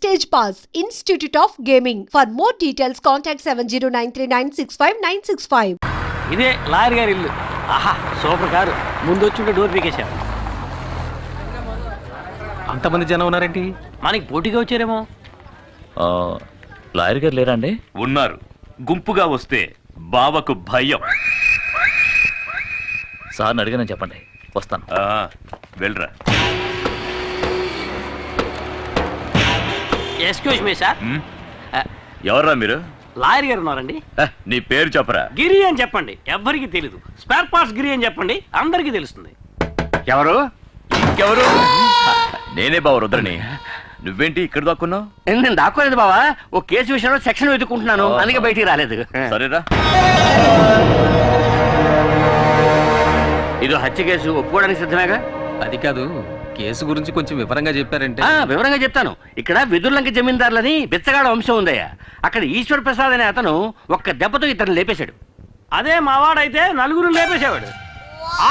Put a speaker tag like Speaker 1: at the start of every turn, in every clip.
Speaker 1: Stage Pass, Institute of Gaming. For more details, contact 7093965965.
Speaker 2: ఇదే lawyer గారి ఇల్లు. ఆహా సూపర్ కారు. ముందు వచ్చి డోర్ పీకేశాం.
Speaker 3: అంతమంది జనం ఉన్నారేంటి?
Speaker 2: మనకి పోటీగా వచ్చారేమో.
Speaker 3: లాయర్ గారు లేరా అండి?
Speaker 4: ఉన్నారు. గుంపుగా వస్తే బావకు భయం.
Speaker 3: సార్ని అడిగానని చెప్పండి, వస్తాను.
Speaker 4: వెళ్ళరా.
Speaker 2: Excuse me sir.
Speaker 4: ఎవర్రా మీరు?
Speaker 2: లాయర్ గారు ఉన్నారండి.
Speaker 4: నీ పేరు చెప్పరా.
Speaker 2: గిరి అని చెప్పండి, ఎవ్వరికి తెలీదు. స్పేర్ పార్ట్స్ గిరి అని చెప్పండి, అందరికి తెలుస్తుంది.
Speaker 4: ఎవరు? ఇంకెవరు? నేనే బావ రుద్రని. నువ్వేంటి ఇక్కడ దాక్కున్నావు?
Speaker 5: నేను దాక్కోలేదు బావా, ఓ కేసు విషయంలో సెక్షన్ వెతుక్కుంటున్నాను, అందుకే బయటికి రాలేదు.
Speaker 4: సరేరా.
Speaker 5: ఇది హత్య కేసు, ఒప్పుకోవడానికి సిద్ధమేగా?
Speaker 3: అది కాదు, కేసు గురించి కొంచెం వివరంగా చెప్పారంటే.
Speaker 5: వివరంగా చెప్తాను. ఇక్కడ వెదుర్లంక జమీందారులని బిచ్చగాడ వంశం ఉందయ్యా. అక్కడ ఈశ్వర్ ప్రసాద్ అనే అతను ఒక్క దెబ్బతో ఇతను లేపేశాడు.
Speaker 2: అదే మావాడైతే నలుగురు లేపేసేవాడు,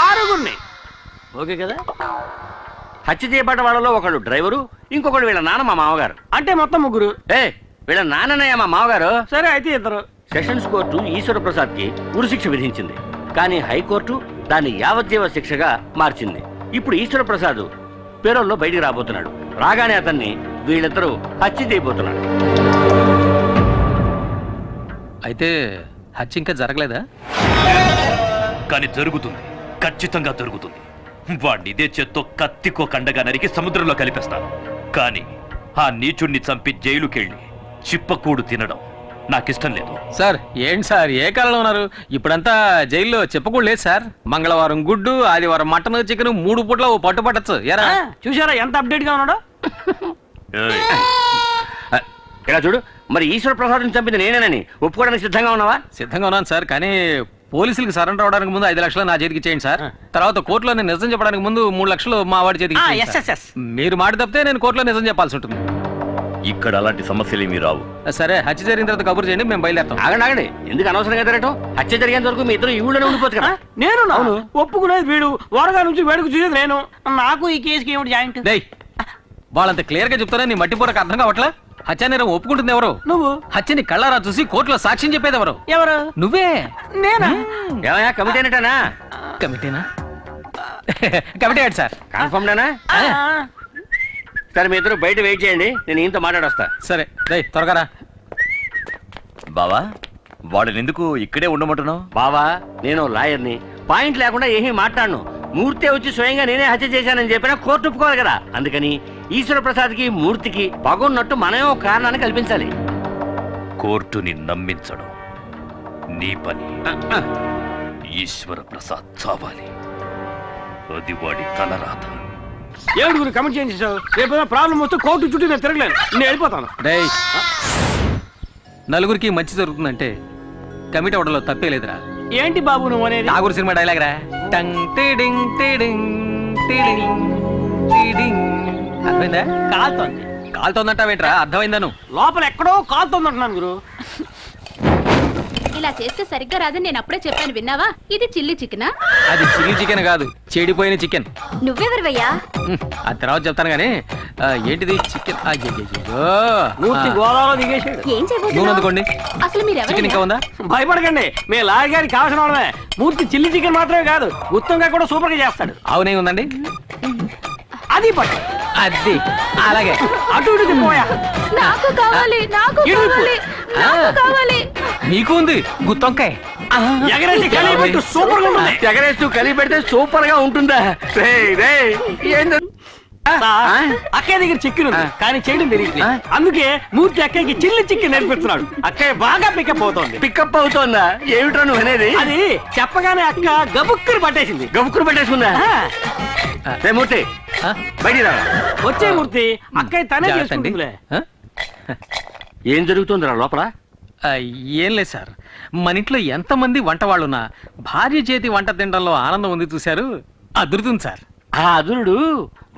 Speaker 2: ఆరుగురిని. ఓకే కదా?
Speaker 5: హత్య చేయబడ్డ వాళ్ళలో ఒకడు డ్రైవరు, ఇంకొకడు వీళ్ళ నాన్న మా మామగారు.
Speaker 2: అంటే మొత్తం ముగ్గురు.
Speaker 5: వీళ్ళ నాన్ననయ్య మా మామగారు.
Speaker 2: సరే అయితే ఇద్దరు.
Speaker 5: సెషన్స్ కోర్టు ఈశ్వర ప్రసాద్ కి ఉరిశిక్ష విధించింది, కానీ హైకోర్టు దాన్ని యావజ్జీవ శిక్షగా మార్చింది. ఇప్పుడు ఈశ్వర ప్రసాద్ పేరోల్లో బయటికి రాబోతున్నాడు. రాగానే అతన్ని వీళ్ళిద్దరూ హత్య చేయబోతున్నాడు.
Speaker 3: అయితే హత్య ఇంకా జరగలేదా?
Speaker 4: కానీ జరుగుతుంది, ఖచ్చితంగా జరుగుతుంది. వాడిని ఇదే చేత్తో కత్తికో కండగా నరికి సముద్రంలో కలిపేస్తాను. కానీ ఆ నీచుణ్ణి చంపి జైలుకెళ్ళి చిప్పకూడు తినడం నాకిష్టం లేదు.
Speaker 3: సార్ ఏంటి సార్, ఏ కాలంలో ఉన్నారు? ఇప్పుడంతా జైల్లో చెప్పకూడదు లేదు సార్. మంగళవారం గుడ్డు, ఆదివారం మటన్, చికెన్, 3 పూట్ల ఓ పట్టు పట్టచ్చు. ఎరా
Speaker 2: చూసారా ఎంత అప్డేట్ గా ఉన్నాడో?
Speaker 5: ఇలా చూడు, మరి ఈశ్వర ప్రసాద్ చంపింది నేనేనని ఒప్పుకోవడానికి సిద్ధంగా ఉన్నావా?
Speaker 3: సిద్ధంగా ఉన్నాను సార్, కానీ పోలీసులకు సరెండర్ అవడానికి ముందు 5 లక్షలు నా చేతికి ఇచ్చేయండి సార్. తర్వాత కోర్టులో నేను నిజం చెప్పడానికి ముందు 3 లక్షలు మా వాడి చేతికి ఇచ్చేయండి. మీరు మాట తప్పితే నేను కోర్టులో నిజం చెప్పాల్సి ఉంటుంది.
Speaker 4: ఇక్కడ అలాంటి సమస్యలు ఏమీ రావు.
Speaker 3: సరే, హత్య జరిగిన తర్వాత కబురు చేయండి, మేము బయలుదేరుతాం.
Speaker 5: ఆగండి, ఎందుకు అనవసరంగా తిరగటం? హత్య జరిగేంత వరకు మీ ఇద్దరు ఈ ఊళ్ళోనే ఉండిపోతుంది కదా.
Speaker 2: నేను ఒప్పుకునేది వీడు, వరగా నుంచి వేడుకు చూసేది నేను. నాకు ఈ కేసుకి ఏమిటి జాయింట్?
Speaker 3: వాళ్ళంత క్లియర్ గా చెప్తారా, నీ మట్టిపూరకు అర్థం కావట్లా? హత్య నేరం ఒప్పుకుంటుంది ఎవరు?
Speaker 2: నువ్వు.
Speaker 3: హత్యని కళ్ళారా చూసి కోర్టులో సాక్ష్యం చెప్పేది ఎవరు?
Speaker 2: ఎవరు?
Speaker 3: నువ్వే.
Speaker 2: నేనా?
Speaker 5: ఏమయ్యా, కమిటీ అనేటానా?
Speaker 3: కమిటీనా? కమిటీ ఏంటి సార్?
Speaker 5: కన్ఫర్మ్డేనా? సరే, మీ ఇద్దరు బయట వెయిట్ చేయండి, నేను ఈయనతో మాట్లాడొస్తా.
Speaker 3: సరే త్వరగా రా.
Speaker 4: బావా, వాడిని ఎందుకు ఇక్కడే ఉండమంటున్నావు?
Speaker 5: బావా, నేను లాయర్ని, పాయింట్ లేకుండా ఏమీ మాట్లాడను. మూర్తి వచ్చి స్వయంగా నేనే హత్య చేశానని చెప్పినా కోర్టు ఒప్పుకోవాలి కదా. అందుకని ఈశ్వర ప్రసాద్కి మూర్తికి పగున్నట్టు మనమే ఒక కారణాన్ని కల్పించాలి.
Speaker 4: కోర్టుని నమ్మించడం నీ పని. ఈశ్వర ప్రసాద్ చావాలి, అది వాడి తలరాత.
Speaker 2: ఏడుగురు కమిట్ చేయించావు. రేపు ప్రాబ్లం వస్తే కోర్టు చుట్టూ నేను తిరగలేను, నేను వెళ్ళిపోతాను.
Speaker 3: నలుగురికి మంచి జరుగుతుందంటే కమిటీ అవడంలో తప్పే లేదురా.
Speaker 2: ఏంటి బాబు నువ్వు అనేది?
Speaker 3: నాగూరు సినిమా డైలాగ్ రా. టంగ్ టిడింగ్ టిడింగ్ టిడింగ్ టిడింగ్. అర్థమైందా? కాలుతోందంటావేంట్రా? అర్థమైందా? నువ్వు
Speaker 2: లోపల ఎక్కడో కాలుతోందంటున్నాను గురు.
Speaker 6: ఇలా చేస్తే సరిగ్గా రాదని నేను అప్పుడే చెప్పాను, విన్నావా? ఇది చిల్లీ చికెనా?
Speaker 3: అది చిల్లీ చికెన్ కాదు, చెడిపోయిన చికెన్.
Speaker 6: నువ్వెవరివయ్యా?
Speaker 3: ఆ తర్వాత చెప్తాను గానీ ఏంటిది చికెన్?
Speaker 2: మూర్తి గోదావరిలో దిగేసాడు.
Speaker 6: ఏం
Speaker 3: నూనె అందుకోండి.
Speaker 6: అసలు మీరు
Speaker 3: చికెన్ ఇంకా ఉందా?
Speaker 2: భయపడకండి, మీ లాయర్ గారికి కావాల్సిన వాళ్ళమే. మూర్తి చిల్లీ చికెన్ మాత్రమే కాదు, గుత్తంగా కూడా సూపర్ గా చేస్తాడు.
Speaker 3: అవునే ఉందండి,
Speaker 2: అది పట్టు.
Speaker 3: అది అలాగే
Speaker 2: అటు ఇటు పోయా.
Speaker 6: నాకు కావాలి, నాకు కావాలి, నాకు కావాలి.
Speaker 3: నీకు ఉంది గుత్తొంకాయ.
Speaker 2: ఎగరేసి కలిపెట్టు, సూపర్ గా ఉంటుంది.
Speaker 5: ఎగరేస్తూ కలిపి పెడితే సూపర్ గా ఉంటుందా?
Speaker 2: అక్కయ్య దగ్గర చికెన్ ఉంది, కానీ చేయడం తెలియదు. అందుకే మూర్తి అక్కయ్యకి చిల్లి చికెన్ నేర్పిస్తున్నాడు. అక్కయ్య బాగా పికప్ అవుతోంది.
Speaker 5: పికప్ అవుతోందా? ఏమిట్రా నువ్వు అనేది?
Speaker 2: అది చెప్పగానే అక్క గబుక్కుని పట్టేసింది.
Speaker 5: గబుక్కుని పట్టేసుకుందా? మూర్తి బయటికి రా.
Speaker 2: వచ్చే మూర్తి, అక్కయ్య తనే చేసుకుంటుందిలే.
Speaker 5: ఏం జరుగుతుందిరా లోపల?
Speaker 3: ఏం లేదు సార్, మన ఇంట్లో ఎంతమంది వంట వాళ్ళున్నా భార్య చేతి వంట తినడంలో ఆనందం ఉంది చూశారు, అదురుతుంది సార్.
Speaker 5: ఆ అదురుడు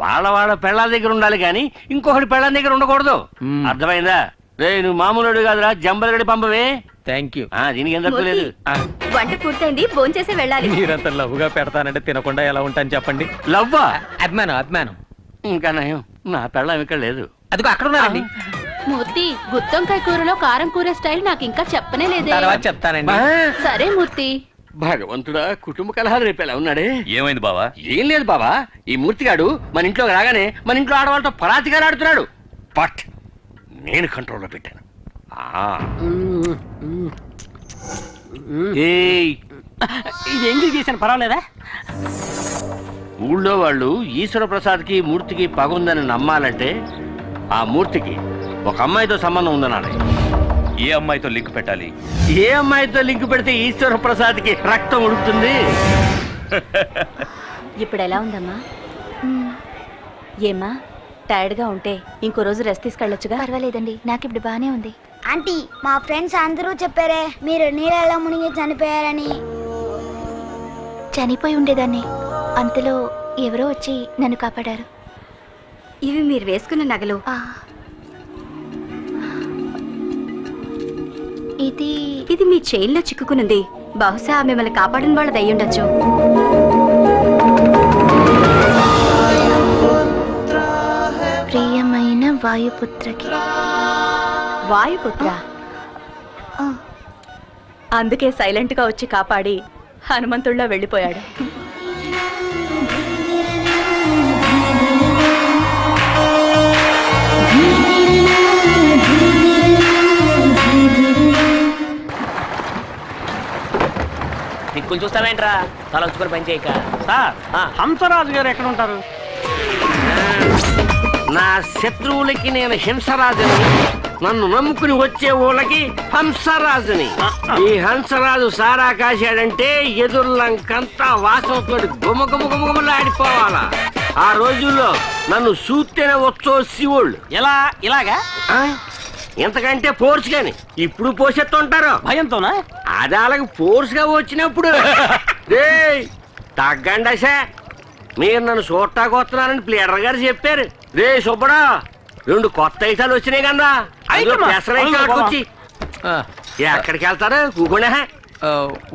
Speaker 5: వాళ్ళ పెళ్ళాల దగ్గర ఉండాలి కానీ ఇంకొకటి పెళ్ళాల దగ్గర ఉండకూడదు. అర్థమైందా? రే, నువ్వు మామూలుడు కాదురా, జంబలగడి పంపవే.
Speaker 3: Thank you.
Speaker 5: దీనికి ఏం తక్కువలేదు.
Speaker 6: వంట పూర్తయింది, భోంచేసి వెళ్ళాలి.
Speaker 3: మీరంత లవ్వుగా పెడతానంటే తినకుండా ఎలా ఉంటాను చెప్పండి.
Speaker 5: లవ్వా?
Speaker 3: అభిమానం.
Speaker 5: ఇంకా నయం, నా పెళ్ళం ఇక్కడ లేదు.
Speaker 3: అదిగో అక్కడ ఉన్నారండి.
Speaker 6: మూర్తి గుత్తొంకాయ కూరలో కారం కూర స్టైల్ నాకు ఇంకా చెప్పనే లేదే.
Speaker 3: తర్వాత చెప్తానండి.
Speaker 6: సరే మూర్తి.
Speaker 5: భగవంతుడా, కుటుంబ కలహాలు రేపేలా ఉన్నాడే.
Speaker 4: ఏమైంది బావా?
Speaker 5: ఏం లేదు బాబా, ఈ మూర్తిగాడు మన ఇంట్లోకి రాగానే మన ఇంట్లో ఆడవాళ్ళతో పరాతిగాలు ఆడుతున్నాడు. బట్ నేను కంట్రోల్లో పెట్టాను. ఏయ్,
Speaker 2: ఇది ఎంగిల్ చేశాను, పర్వాలేదా?
Speaker 5: ఊళ్ళో వాళ్ళు ఈశ్వర ప్రసాద్కి మూర్తికి పగ ఉందని నమ్మాలంటే ఆ మూర్తికి ఒక అమ్మాయితో సంబంధం ఉందనాలి.
Speaker 4: ఏ అమ్మాయితో లింక్ పెట్టాలి?
Speaker 5: ఏ అమ్మాయితో లింక్ పెడితే ఈశ్వర ప్రసాద్కి రక్తం ఉడుకుతుంది?
Speaker 7: ఇప్పుడు ఎలా ఉందమ్మా? ఏమ్మా, టైర్డ్గా ఉంటే ఇంకో రోజు రెస్ట్ తీసుకెళ్ళొచ్చుగా.
Speaker 8: పర్వాలేదండి, నాకు ఇప్పుడు బానే ఉంది. ఆంటీ, మా ఫ్రెండ్స్ అందరూ చెప్పారే మీరు నీళ్ళలో మునిగి చనిపోయారని. చనిపోయి ఉండేదాన్ని, అంతలో ఎవరో వచ్చి నన్ను కాపాడారు.
Speaker 7: ఇవి మీరు వేసుకున్న నగలు. ఇది మీ చైన్లో చిక్కుకునుంది. బహుశా మిమ్మల్ని కాపాడిన వాళ్ళది అయ్యుండొచ్చు.
Speaker 8: ప్రియమైన వాయుపుత్రకి.
Speaker 7: వాయుపుత్ర? అందుకే సైలెంట్ గా వచ్చి కాపాడి హనుమంతుడిలో వెళ్ళిపోయాడు.
Speaker 2: దిక్కులు చూస్తావేంట్రా, తల వచ్చుకొని పని చేయక. సార్, హంసరాజు గారు ఎక్కడ ఉంటారు?
Speaker 5: నా శత్రువులకి నేను హింసరాజుని, నన్ను నమ్ముకుని వచ్చే ఊళ్ళకి హంసరాజుని. ఈ హంసరాజు సారా కాశాడంటే ఎదుర్లంకంతా వాసనతో గుమగుమగుమగుమలాడిపోవాలా. ఆ రోజుల్లో నన్ను చూస్తేనే వచ్చో శివుళ్ళు.
Speaker 2: ఎలా? ఇలాగా?
Speaker 5: ఎంతకంటే ఫోర్స్ గాని ఇప్పుడు పోసేస్తుంటారు
Speaker 2: భయంతోనా?
Speaker 5: అది అలాగే ఫోర్స్ గా వచ్చినప్పుడు తగ్గండి. మీరు నన్ను చూడటానికి వస్తున్నారని ప్లేడర్ గారు చెప్పారు. రే సుబ్బడా, 2 కొత్త ఐటాలు వచ్చినాయి కదా, వచ్చి ఎక్కడికి వెళ్తారు? కూకుండా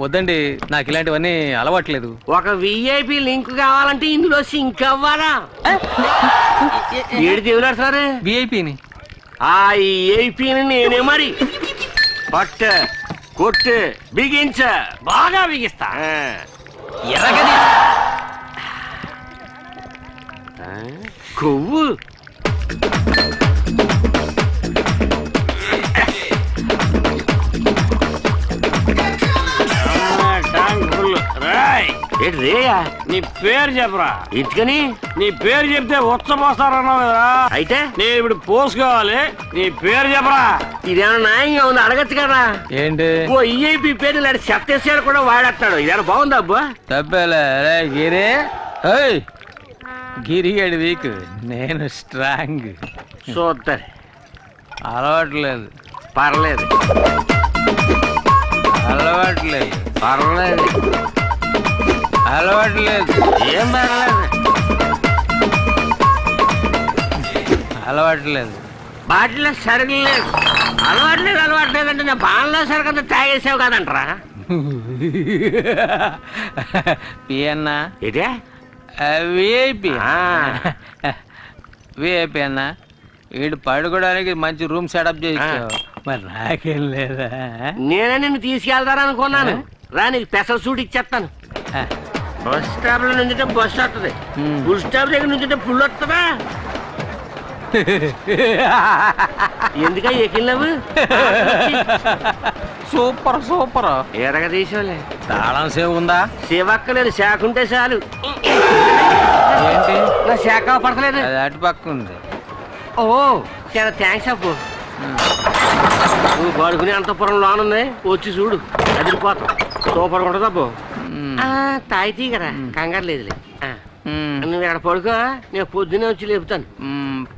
Speaker 3: వద్దండి, నాకు ఇలాంటివన్నీ అలవాట్లేదు.
Speaker 5: ఒక విఐపి లింక్ కావాలంటే ఇందులో సింక్ అవ్వాలా? ఏడు దేవులాడుతున్నారు
Speaker 3: విఐపిని.
Speaker 5: ఆ ఏపీని నేనే మరి పట్టు కొట్టు బిగించ
Speaker 2: బాగా బిగిస్తా.
Speaker 3: ఎర్రగది
Speaker 5: కొవ్వు రేయా,
Speaker 2: నీ పేరు చెప్పరా.
Speaker 5: ఇంటికని
Speaker 2: నీ పేరు చెప్తే ఉచ్చపోస్తారన్నావు కదా,
Speaker 5: అయితే
Speaker 2: నేను ఇప్పుడు పోసుకోవాలి. నీ పేరు చెప్పరా.
Speaker 5: ఇదేమన్నా న్యాయంగా ఉంది? అడగచ్చు కదా.
Speaker 3: ఏంటి?
Speaker 5: ఓ ఈఐపి పేరు లాంటి చెత్తేసాడు కూడా వాడేస్తాడు. ఇదేనా బాగుందా అబ్బా?
Speaker 3: తప్పేలే గిరి. గిరిగాడు వీక్, నేను స్ట్రాంగ్.
Speaker 5: చూద్దరు.
Speaker 3: అలవాట్లేదు.
Speaker 5: పర్లేదు.
Speaker 3: అలవాట్లేదు.
Speaker 5: పర్లేదు.
Speaker 3: అలవాట్లేదు.
Speaker 5: ఏం పర్లేదు.
Speaker 3: అలవాట్లేదు.
Speaker 5: బాటిలో సరిగ్లేదు. అలవాట్లేదు అంటే నేను బాణలో సరిగ్గా తాగేసావు కదంటరా.
Speaker 3: పియన్నా
Speaker 5: ఇదే
Speaker 3: విఐపి. విఐపి అన్నా, వీడు పడుకోవడానికి మంచి రూమ్ సెటప్ చేయించావు, మరి నాకేం లేదా?
Speaker 5: నేనే నిన్ను తీసుకెళ్తారనుకున్నాను. రా, నీకు స్పెషల్ సూట్ ఇచ్చేస్తాను. బస్ స్టాప్ లో నుంచుంటే బస్సు వస్తుంది, ఫుల్ స్టాప్ దగ్గర నుంచుంటే ఫుల్ వస్తుందా? ఎందుక ఎక్కినావు?
Speaker 3: Super super.
Speaker 5: ఎరగ తీసుకోలే.
Speaker 3: తాళం సేవ్ ఉందా?
Speaker 5: సేవక్కలేదు, శాఖ ఉంటే చాలు.
Speaker 3: ఏంటి?
Speaker 5: నా శాఖ పడతలేదు.
Speaker 3: అది అటు పక్క ఉంది.
Speaker 5: ఓ, చాలా థ్యాంక్స్ అప్పు. నువ్వు పడుకునే అంతపురం లోనుంది, వచ్చి చూడు, అదిరిపోతాం. సూపర్ ఉంటుంది అప్పు. తాయితీ కదా, కంగారు లేదులే. నువ్వు ఎక్కడ పడుకో, నేను పొద్దునే వచ్చి లేపుతాను.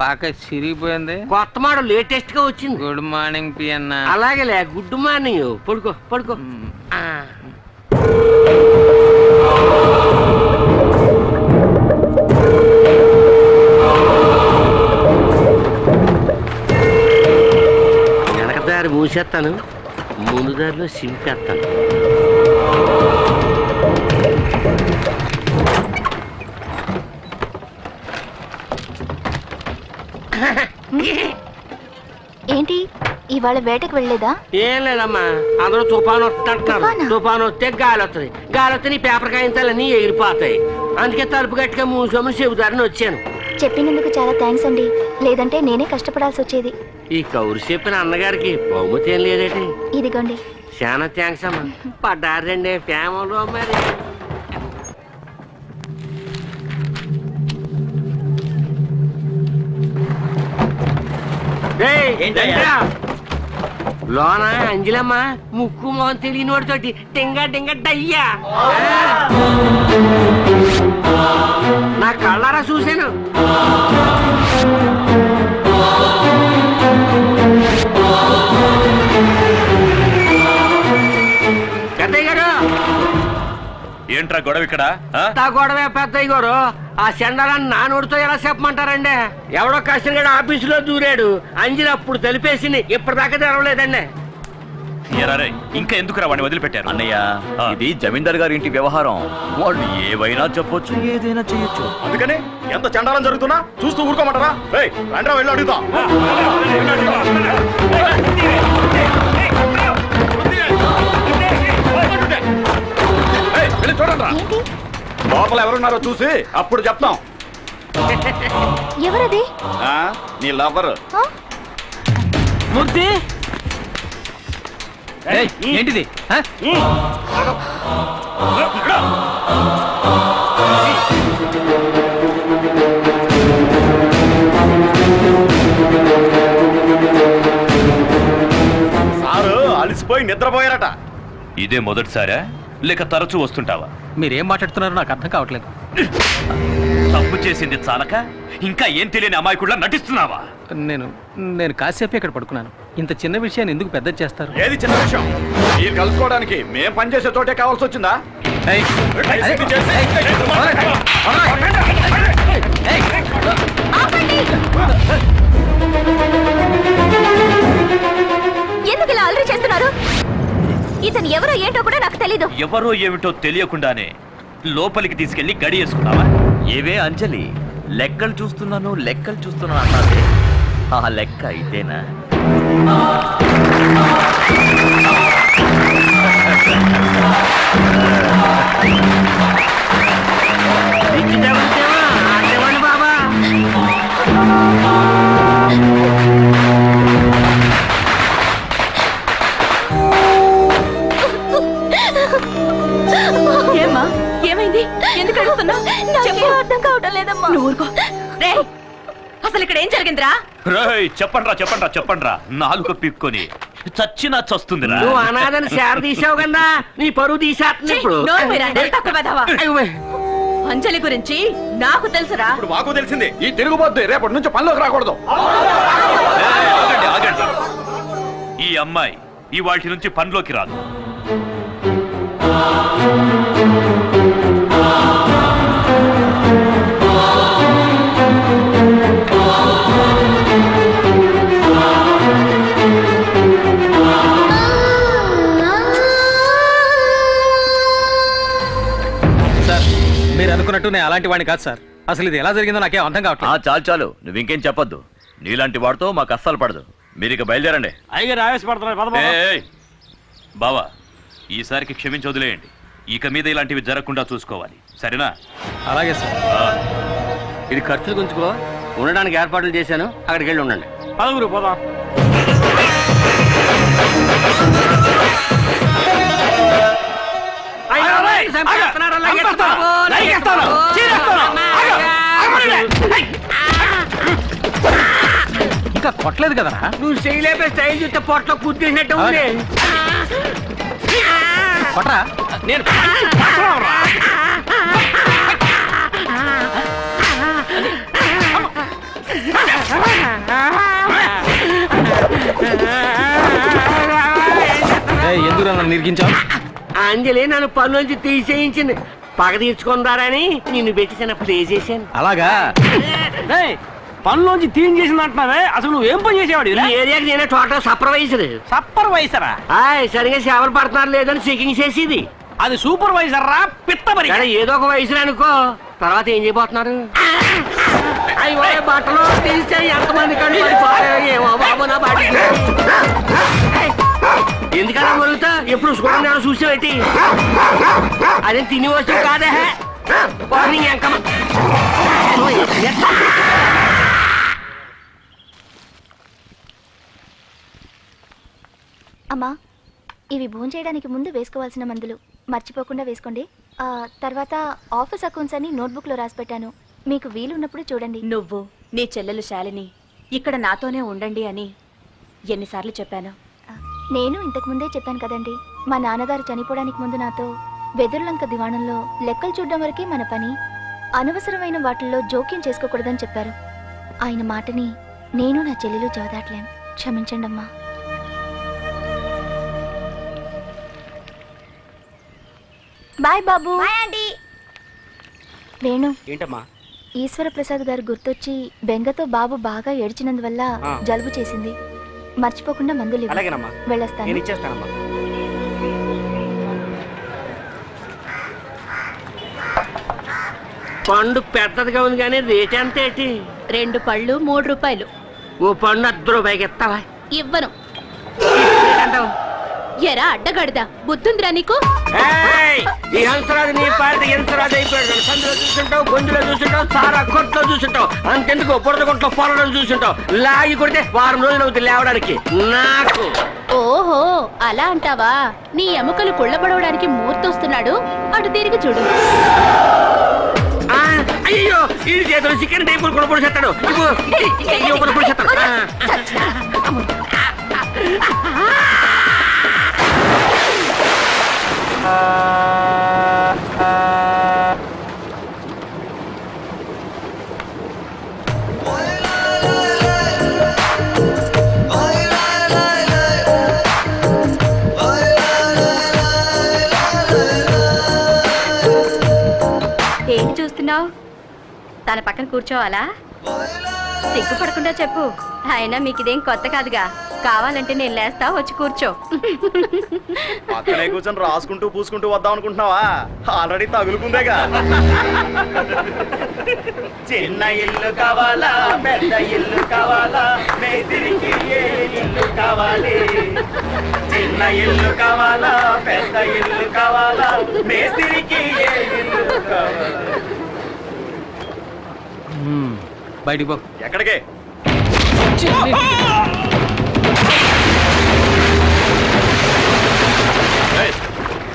Speaker 3: పాక చిరిగిపోయింది.
Speaker 5: కొత్త మోడల్ లేటెస్ట్ గా వచ్చింది.
Speaker 3: గుడ్ మార్నింగ్ పియన్నా.
Speaker 5: అలాగేలే, గుడ్ మార్నింగ్. పడుకో పడుకో. వెనక దారి మూసేస్తాను, ముందు దారిలో సింపేస్తాను.
Speaker 6: ఏంటి ఇవాళ వేటకు వెళ్ళలేదా?
Speaker 5: ఏం లేదమ్మా, అందరూ తుఫాను వస్తుంటారు.
Speaker 6: తుఫానా?
Speaker 5: తుఫాను వస్తే గాలి వస్తుంది, గాలి వస్తే నీ పేపర్ కాగితాలన్నీ ఎగిరిపోతాయి. అందుకే తలుపు గట్టిగా మూసుకోమని చెబుతారని వచ్చాను.
Speaker 6: చెప్పినందుకు చాలా థ్యాంక్స్ అండి, లేదంటే నేనే కష్టపడాల్సి వచ్చేది.
Speaker 5: ఈ కౌరు చెప్పిన అన్నగారికి బహుమతి ఏం లేదేటి?
Speaker 6: ఇదిగోండి.
Speaker 5: చాలా థ్యాంక్స్ అమ్మా. పడ్డారండి ఫ్యామిలీలో మరి. లోన అంజలమ్మ ముక్కు మొహం తెలియని వాడితోటి టింగా టింగా డయ్యా నా కళ్ళారా చూశాను. పెద్దయ్య గారు,
Speaker 4: ఏంట్రా గొడవ ఇక్కడ?
Speaker 5: గొడవే పెద్దయ్య గారు. ఆ సెండరాన్ని నా నోటితో ఎలా చెప్పమంటారండి? ఎవడో కష్టంగా ఆఫీసులో దూరాడు, అంజలి అప్పుడు తెలిపేసింది, ఇప్పటిదాకా తెరవలేదండి.
Speaker 4: ఇంకా ఎందుకురా వాడిని వదిలిపెట్టారు?
Speaker 9: అన్నయ్య, ఇది జమీందార్ గారి ఇంటి వ్యవహారం. వాళ్ళు ఏవైనా చెప్పొచ్చు, ఏదైనా చేయొచ్చు.
Speaker 10: అందుకని ఎంత చండాలం జరుగుతున్నా చూస్తూ ఊరుకోమంటారా? రండ్రా వెళ్ళి అడుగుతా. చూడండి, లోపల ఎవరున్నారో చూసి అప్పుడు చెప్తాం.
Speaker 6: ఎవరది?
Speaker 10: నీ లవర్.
Speaker 5: ముద్ది
Speaker 3: ఏంటిది?
Speaker 10: సారు అలసిపోయి నిద్రపోయారట.
Speaker 4: ఇదే మొదటిసారా లేక తరచూ వస్తుంటావా?
Speaker 3: మీరేం మాట్లాడుతున్నారో నాకు అర్థం కావట్లేదు.
Speaker 4: తప్పు చేసింది చాలక ఇంకా ఏం తెలియని అమాయకుడిలా నటిస్తున్నావా?
Speaker 3: నేను కాసేపు ఇక్కడ పడుకున్నాను. ఇంత చిన్న విషయాన్ని ఎందుకు పెద్ద చేస్తారు?
Speaker 10: ఏది చిన్న విషయం? మీరు కలుసుకోవడానికి మేం పనిచేసే చోటే కావాల్సి వచ్చిందా?
Speaker 6: ఎందుకు ఇలా అల్లరి చేస్తున్నారు? ఇతను ఎవరో ఏంటో కూడా నాకు తెలీదు.
Speaker 4: ఎవరో ఏమిటో తెలియకుండానే లోపలికి తీసుకెళ్లి గడి వేసుకున్నావా?
Speaker 9: ఏవే అంజలి, లెక్కలు చూస్తున్నాను అన్నదే. ఆ లెక్క ఇదేనా?
Speaker 5: బాబా
Speaker 6: ఏమ్మా, ఏమైంది? ఎందుకు అడుగుతున్నావు? నాకేం అర్థం కావటం లేదమ్మా. అసలు ఇక్కడ ఏం జరిగిందిరా?
Speaker 4: చెప్పండ్రా నాలుగు పిక్కొని చచ్చినా చస్తుందిరా.
Speaker 5: నువ్వు అనాథని శార తీసావు కదా, నీ పరువు తీసేస్తుంది ఇప్పుడు.
Speaker 6: అంజలి గురించి నాకు తెలుసురా.
Speaker 10: ఇప్పుడు మాకు తెలిసింది. ఈ తిరుగుబోద్దు రేపటి నుంచి పనిలోకి రాకూడదు.
Speaker 4: ఆగండి. ఈ అమ్మాయి ఈ వాటి నుంచి పనిలోకి రాదు.
Speaker 3: మీరు అనుకున్నట్టు నేను అలాంటి వాడిని కాదు సార్. అసలు ఇది ఎలా జరిగిందో నాకేం అర్థం కావట్లేదు.
Speaker 9: చాలు నువ్వు ఇంకేం చెప్పొద్దు. నీలాంటి వాడితో మాకు అస్సలు పడదు. మీరు ఇక బయలుదేరండి.
Speaker 2: అయ్యగారు ఆవేశపడుతున్నారు.
Speaker 4: బావా, ఈసారికి క్షమించి వదిలేయండి. ఇక మీద ఇలాంటివి జరగకుండా చూసుకోవాలి, సరేనా?
Speaker 3: అలాగే సార్.
Speaker 5: ఇది ఖర్చులు గుంచుకో, ఉండడానికి ఏర్పాట్లు చేశాను, అక్కడికి వెళ్ళి ఉండండి.
Speaker 2: పదగురు పోదాం.
Speaker 3: ఇంకా కొట్టలేదు కదా?
Speaker 5: నువ్వు చేయలేపే స్టైల్ చూస్తే పొట్టలో కుద్దేసినట్టు ఉంది.
Speaker 3: కొట్రా.
Speaker 2: నేను
Speaker 3: ఎందుకు నన్ను నిరికించావు?
Speaker 5: అంజలి నన్ను పనులోంచి తీసేయించింది. పగ తీర్చుకుందారని నిన్ను పెట్టి చిన్న ప్లే చేశాను.
Speaker 3: అలాగా?
Speaker 2: పనులోంచి తీన్ చేసింది అంటున్నావే, అసలు నువ్వేం పని చేసేవాడు?
Speaker 5: ఈ ఏరియాకి నేనే టోటల్ సూపర్వైజర్.
Speaker 2: సూపర్వైజరా?
Speaker 5: సరిగా సేవలు పడుతున్నారు లేదని చెకింగ్ చేసేది.
Speaker 2: అది సూపర్వైజర్ రా పిత్తమరి.
Speaker 5: ఏదో ఒక వయసు అనుకో, తర్వాత ఏం చేయబోతున్నారు? అయ్యో బట్టలు తీస్తే ఎంతమంది కళ్ళు పడిపోయాయో ఏమో బాబు నా బాటికి. చూసుకోవడం నేను చూసేటి అదే తిని వస్తువు కాదే
Speaker 6: అమ్మా, ఇవి భోజనం చేయడానికి ముందు వేసుకోవాల్సిన మందులు మర్చిపోకుండా వేసుకోండి. తర్వాత ఆఫీస్ అకౌంట్స్ అని నోట్బుక్లో రాసి పెట్టాను, మీకు వీలున్నప్పుడు చూడండి.
Speaker 11: నువ్వు నీ చెల్లెలు శాలిని ఇక్కడ నాతోనే ఉండండి అని ఎన్నిసార్లు చెప్పాను?
Speaker 6: నేను ఇంతకుముందే చెప్పాను కదండి, మా నాన్నగారు చనిపోవడానికి ముందు నాతో వెదురులంక దివాణంలో లెక్కలు చూడడం వరకే మన పని, అనవసరమైన వాటిల్లో జోక్యం చేసుకోకూడదని చెప్పారు. ఆయన మాటని నేను నా చెల్లెలు జవదాట్లేం. క్షమించండి అమ్మా. బాయ్ బాబు. వేణు,
Speaker 2: ఏంటమ్మా?
Speaker 6: ఈశ్వర ప్రసాద్ గారు గుర్తొచ్చి బెంగతో బాబు బాగా ఏడ్చినందువల్ల జలుబు చేసింది. మర్చిపోకుండా మందులు ఇవ్వు.
Speaker 2: అలాగేనమ్మా,
Speaker 6: వెళ్ళొస్తాను.
Speaker 2: నేను ఇచ్చేస్తానమ్మా.
Speaker 5: పండు పెద్దదిగా ఉంది కానీ రేట్ ఎంత ఏంటి?
Speaker 11: 2 పళ్ళు 3 రూపాయలు.
Speaker 5: ఓ పండు 10 రూపాయకి ఇస్తావా?
Speaker 11: ఇవ్వను. ఎరా అడ్డగడదా, బుద్ధుందిరా నీకు?
Speaker 5: ఈ హంసరాజు నీ పార్టీ హంసరాజు అయిపోయాడు. సందులో చూసుంటావు, గొంతులో చూసుంటావు, సారా కొట్లో చూసుంటావు, అంతెందుకు పొరద కొట్లో పొరడం చూసుంటావు. లాగి కొడితే వారం రోజులు అవుతుంది లేవడానికి. నాకు
Speaker 11: ఓహో అలా అంటావా? నీ ఎముకలు కుళ్ళబడవడానికి మూర్తొస్తున్నాడు, అటు తిరిగి చూడు.
Speaker 5: అయ్యో ఈ చేతులు చికెన్ టైపులు కూడా పొడిచేస్తాడు.
Speaker 7: ఏంటి చూస్తున్నావు? తన పక్కన కూర్చోవాలా? సిగ్గుపడకుండా చెప్పు. అయినా మీకు ఇదేం కొత్త కాదుగా. కావాలంటే నేను లేస్తా, వచ్చి కూర్చో.
Speaker 10: అక్కడే కూర్చొని రాసుకుంటూ పూసుకుంటూ వద్దాం అనుకుంటున్నావా? ఆల్రెడీ తగులుకుందేగా. చిన్న ఇల్లు కావాలా, పెద్ద ఇల్లు కావాలా, మేస్త్రికి ఏ ఇల్లు కావాలి? చిన్న ఇల్లు కావాలా, పెద్ద ఇల్లు కావాలా, మేస్త్రికి ఏ ఇల్లు కావాలి?
Speaker 3: బయటికి పో.
Speaker 10: ఎక్కడికే?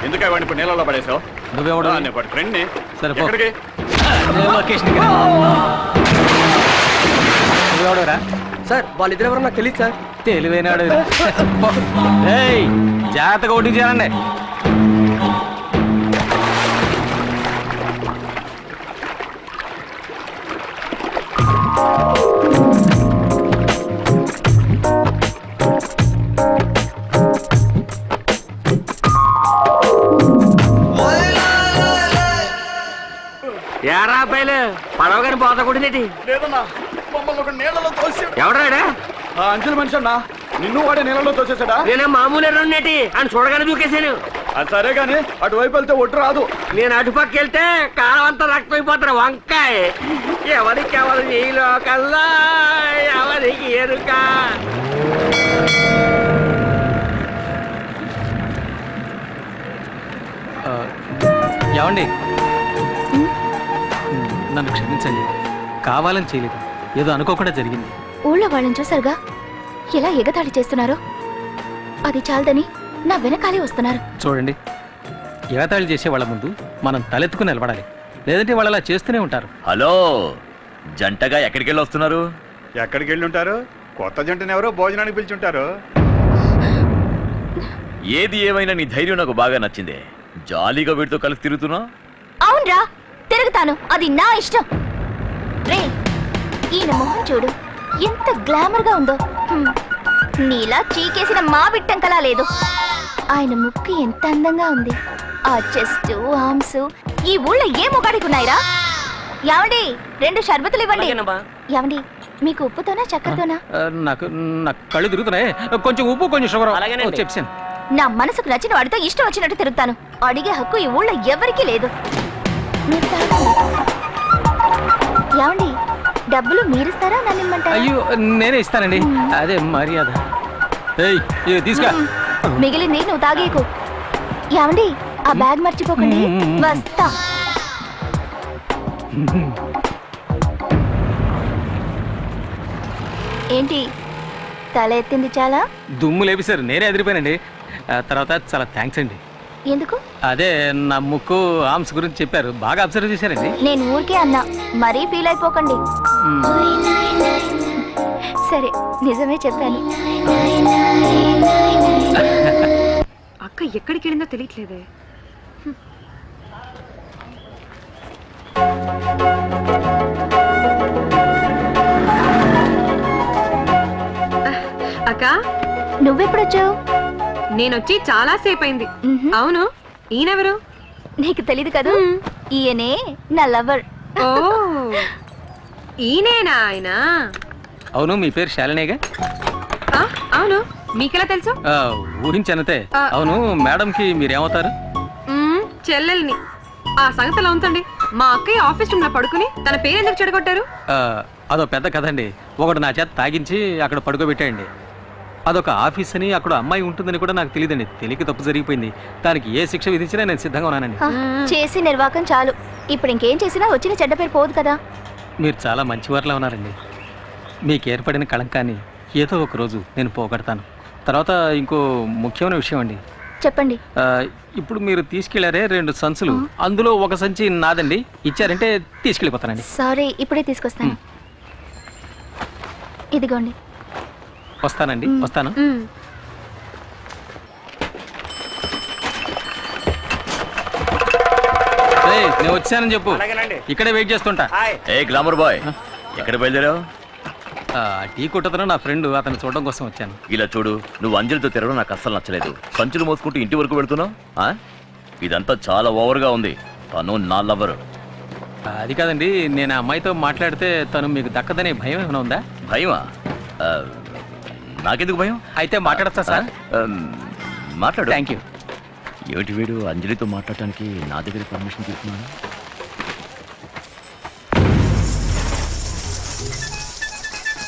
Speaker 10: ఎందుకే వాడిని ఇప్పుడు నీళ్ళలో పడేసావు?
Speaker 3: నువ్వెవడు?
Speaker 10: ఫ్రెండ్ని.
Speaker 3: సరే
Speaker 10: ఎక్కడికి?
Speaker 3: నువ్వెవడరా?
Speaker 2: సార్ వాళ్ళిద్దరు ఎవరో నాకు తెలియదు సార్.
Speaker 3: తెలివైనాడు. జాగ్రత్తగా ఓటింగ్ చేయాలండి.
Speaker 5: ఏరా అబ్బాయిలు పడవ గారి పోత కొట్టిందేటి?
Speaker 10: లేదన్నా, మమ్మల్ని ఒక నీళ్ళలో తోసాడు.
Speaker 5: ఎవడాడా?
Speaker 10: అంచెల మనిషి అన్నా. నిన్ను వాడే నీళ్ళలో తోసేసాడా?
Speaker 5: నేనే మామూలు రెండేటి అని చూడగానే దూకేశాను.
Speaker 10: అది సరే గాని అటువైపు వెళ్తే ఒట్టు రాదు.
Speaker 5: నేను అటుపక్క వెళ్తే కాలం అంతా రక్తమైపోతారు. వంకాయ ఎవరికి ఎవరు నీలో కల్లా ఎవరికి ఎరుక.
Speaker 3: ఏమండి, నన్ను క్షమించండి. కావాలని చేయలేదు, ఏదో అనుకోకుండా జరిగింది.
Speaker 6: ఊళ్ళో వాళ్ళని చూసారుగా ఎలా ఎగతాళి చేస్తున్నారో. అది చాలదని నా వెనకాలే వస్తున్నారు.
Speaker 3: చూడండి, ఎగతాళి చేసే వాళ్ళ ముందు మనం తలెత్తుకుని నిలబడాలి, లేదంటే వాళ్ళు అలా చేస్తూనే ఉంటారు.
Speaker 9: హలో, జంటగా ఎక్కడికి వెళ్ళి వస్తున్నారు?
Speaker 10: ఎక్కడికి వెళ్ళి ఉంటారు? కొత్త జంటను ఎవరో భోజనానికి పిలిచుంటారు.
Speaker 9: ఏది ఏమైనా నీ ధైర్యం నాకు బాగా నచ్చిందే. జాలీగా వీటితో కలిసి తిరుగుతున్నా?
Speaker 6: అవునరా, తిరుగుతాను, అది నా ఇష్టం. రే, ఈయన మొహం చూడు, ఎంత గ్లామర్ గా ఉందో. నీలా చీకేసిన మా బిట్టంకలా లేదు. ఆయన ముక్కు ఎంత అందంగా ఉంది. ఆ చెస్ట్, ఆర్మ్స్ ఈ ఊళ్ళో ఏ మొగాడికి ఉన్నాయిరా? యావండి, 2 షర్బతులు ఇవ్వండి. యావండి, మీకు ఉప్పుతోనా చక్కెరతోనా?
Speaker 3: నాకు కళ్ళు తిరుగుతున్నాయి, కొంచెం ఉప్పు కొంచెం షుగర్ చెప్పాను.
Speaker 6: నా మనసుకు నచ్చిన వాడితో ఇష్టం వచ్చినట్టు తిరుగుతాను. అడిగే హక్కు ఈ ఊళ్ళో ఎవరికీ లేదు. యావండి, డబ్బులు మీరిస్తారా నన్ను ఇమ్మంటారా?
Speaker 3: అయ్యో, నేనే ఇస్తానండి, అదే మర్యాద. తీసుకా.
Speaker 6: మిగిలింది నువ్వు తాగేకు. ఏమండి ఆ బ్యాగ్ మర్చిపోకండి. వస్తా. ఏంటి తల ఎత్తింది చాలా?
Speaker 3: దుమ్ము లేపిసారు, నేనే ఎదిరిపోయానండి. తర్వాత చాలా థ్యాంక్స్ అండి.
Speaker 6: ఎందుకు?
Speaker 3: అదే నా ముక్కు ఆర్మ్స్ గురించి చెప్పారు, బాగా అబ్జర్వ్ చేశారండి.
Speaker 6: నేను ఊరికే అన్నా, మరీ ఫీల్ అయిపోకండి. సరే నిజమే చెప్పాను.
Speaker 7: అక్క ఎక్కడికి వెళ్ళిందో తెలియట్లేదే. అక్క
Speaker 6: నువ్వెప్పుడొచ్చావు?
Speaker 7: నేనొచ్చి చాలా సేపు అయింది. అవును, ఈయనెవరు?
Speaker 6: నీకు తెలీదు కదా, ఈయనే నా లవర్.
Speaker 7: ఓ ఈయనేనా ఆయన?
Speaker 3: అవును, మీ పేరు శాలినేగా?
Speaker 7: అవును, మీకెలా తెలుసు?
Speaker 3: ఊహించనతే. అవును, మేడంకి మీరేమవుతారు?
Speaker 7: చెల్లెల్ని. ఆ సంగతిలో ఉంచండి. మా అక్కయ్య ఆఫీస్ రూమ్ లో పడుకుని తన పేరు ఎందుకు చెడగొట్టారు?
Speaker 3: అదో పెద్ద కథ అండి. ఒకడు నా చేత తాగించి అక్కడ పడుకోబెట్టాయండి. అదొక ఆఫీస్ అని, అక్కడ అమ్మాయి ఉంటుందని కూడా నాకు తెలియదండి. తెలియక తప్పు జరిగిపోయింది. దానికి ఏ శిక్ష విధించినా నేను సిద్ధంగా ఉన్నానండి.
Speaker 6: చేసి నిర్వాకం చాలు. ఇప్పుడు ఇంకేం చేసినా వచ్చిన చెడ్డ పేరు పోదు కదా.
Speaker 3: మీరు చాలా మంచివారిలా ఉన్నారండి. మీకు ఏర్పడిన కళంకాన్ని ఏదో ఒక రోజు నేను పోగొడతాను. తర్వాత ఇంకో ముఖ్యమైన విషయం అండి.
Speaker 6: చెప్పండి.
Speaker 3: ఇప్పుడు మీరు తీసుకెళ్లారే 2 సంచులు, అందులో ఒక సంచి నాదండి. ఇచ్చారంటే తీసుకెళ్ళిపోతానండి.
Speaker 6: సారీ, ఇప్పుడే తీసుకొస్తాను. ఇదిగోండి.
Speaker 3: వస్తానండి, వస్తాను. నేను వచ్చానని చెప్పు, ఇక్కడే వెయిట్ చేస్తుంటా.
Speaker 9: ఏ గ్లామర్ బాయ్, ఎక్కడ బయలుదేరావు?
Speaker 3: టీ కొట్టతను నా ఫ్రెండ్, అతను చూడడం కోసం వచ్చాను.
Speaker 9: ఇలా చూడు, నువ్వు అంజలితో తిరగడం నాకు అస్సలు నచ్చలేదు. సంచులు మోసుకుంటూ ఇంటి వరకు వెళ్తున్నావు. ఇదంతా చాలా ఓవర్గా ఉంది. తను నా లవర్.
Speaker 3: అది కాదండి, నేను ఆ అమ్మాయితో మాట్లాడితే తను మీకు దక్కదనే భయం ఏమైనా ఉందా?
Speaker 9: భయమా? నాకెందుకు భయం?
Speaker 3: అయితే మాట్లాడతా సార్.
Speaker 9: మాట్లాడు.
Speaker 3: Thank you.
Speaker 9: ఏమిటి వీడు అంజలితో మాట్లాడటానికి నా దగ్గర పర్మిషన్ తీసుకున్నాను?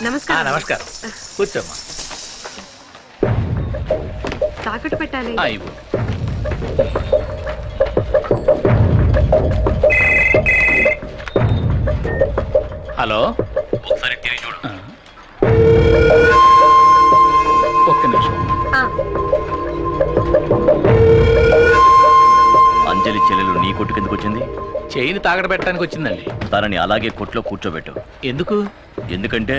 Speaker 7: నమస్కారం.
Speaker 9: నమస్కారం, కూర్చోమ్మా.
Speaker 7: తాకట్టు పెట్టాలి.
Speaker 9: హలో, ఒకసారి తిరిగి చూడు.
Speaker 3: ఒక్క నిమిషం.
Speaker 9: అంజలి చెల్లెలు నీ కొట్టు కిందకు వచ్చింది?
Speaker 3: చైన్ తాగడ పెట్టడానికి వచ్చిందండి.
Speaker 9: తనని అలాగే కొట్లో కూర్చోబెట్టు.
Speaker 3: ఎందుకు?
Speaker 9: ఎందుకంటే